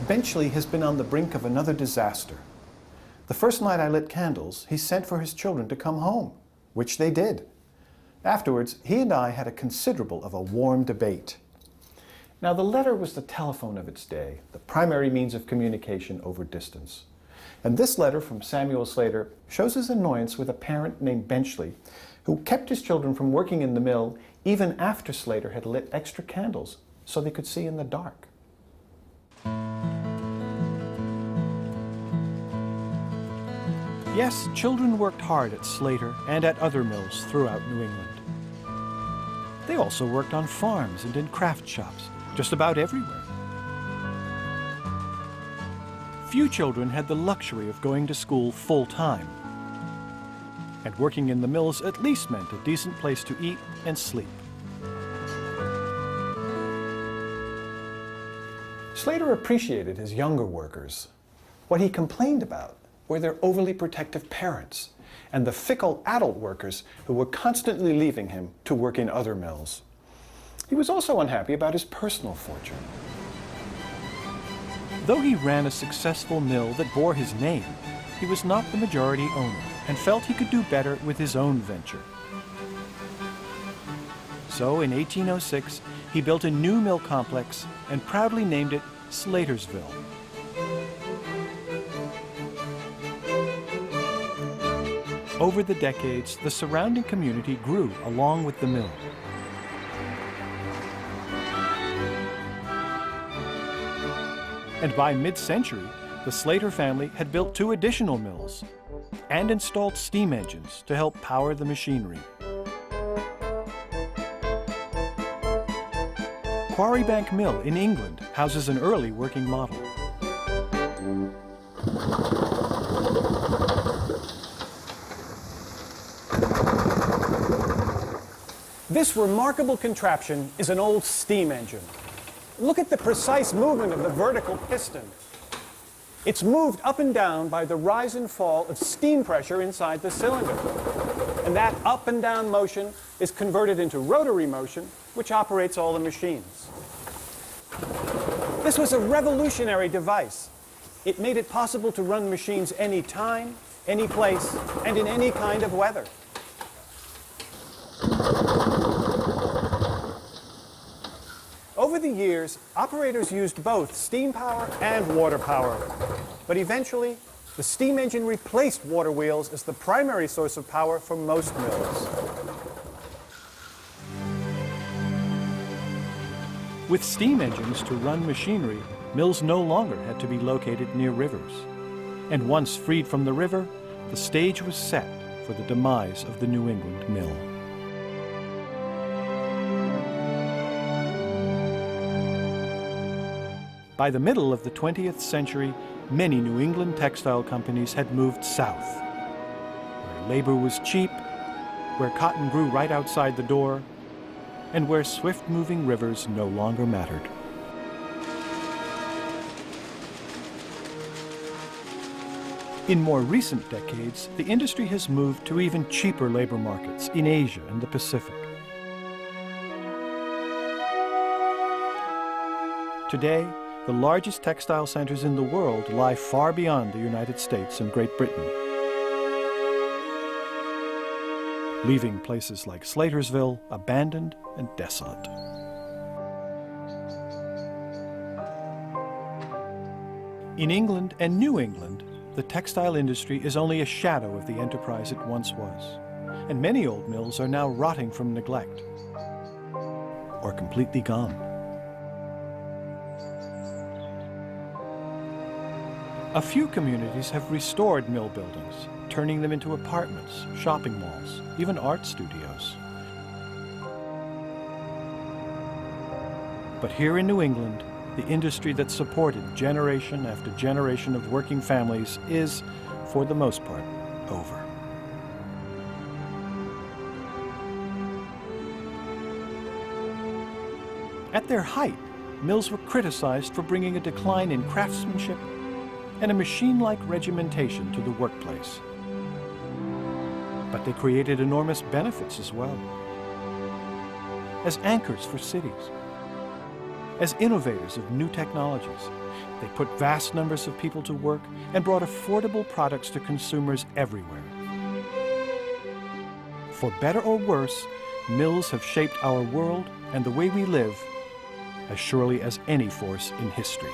Benchley has been on the brink of another disaster. The first night I lit candles, he sent for his children to come home, which they did. Afterwards, he and I had a considerable of a warm debate. Now, the letter was the telephone of its day, the primary means of communication over distance. And this letter from Samuel Slater shows his annoyance with a parent named Benchley, who kept his children from working in the mill even after Slater had lit extra candles so they could see in the dark. Yes, children worked hard at Slater and at other mills throughout New England. They also worked on farms and in craft shops, just about everywhere. Few children had the luxury of going to school full-time, and working in the mills at least meant a decent place to eat and sleep. Slater appreciated his younger workers. What he complained about were their overly protective parents and the fickle adult workers who were constantly leaving him to work in other mills. He was also unhappy about his personal fortune. Though he ran a successful mill that bore his name, he was not the majority owner and felt he could do better with his own venture. So in 1806, he built a new mill complex and proudly named it Slatersville. Over the decades, the surrounding community grew along with the mill. And by mid-century, the Slater family had built 2 additional mills and installed steam engines to help power the machinery. Quarrybank Mill in England houses an early working model. This remarkable contraption is an old steam engine. Look at the precise movement of the vertical piston. It's moved up and down by the rise and fall of steam pressure inside the cylinder. And that up and down motion is converted into rotary motion, which operates all the machines. This was a revolutionary device. It made it possible to run machines any time, any place, and in any kind of weather. Over the years, operators used both steam power and water power. But eventually, the steam engine replaced water wheels as the primary source of power for most mills. With steam engines to run machinery, mills no longer had to be located near rivers. And once freed from the river, the stage was set for the demise of the New England mill. By the middle of the 20th century, many New England textile companies had moved south, where labor was cheap, where cotton grew right outside the door, and where swift-moving rivers no longer mattered. In more recent decades, the industry has moved to even cheaper labor markets in Asia and the Pacific. Today, the largest textile centers in the world lie far beyond the United States and Great Britain, leaving places like Slatersville abandoned and desolate. In England and New England, the textile industry is only a shadow of the enterprise it once was, and many old mills are now rotting from neglect or completely gone. A few communities have restored mill buildings, turning them into apartments, shopping malls, even art studios. But here in New England, the industry that supported generation after generation of working families is, for the most part, over. At their height, mills were criticized for bringing a decline in craftsmanship and a machine-like regimentation to the workplace. But they created enormous benefits as well. As anchors for cities, as innovators of new technologies. They put vast numbers of people to work and brought affordable products to consumers everywhere. For better or worse, mills have shaped our world and the way we live as surely as any force in history.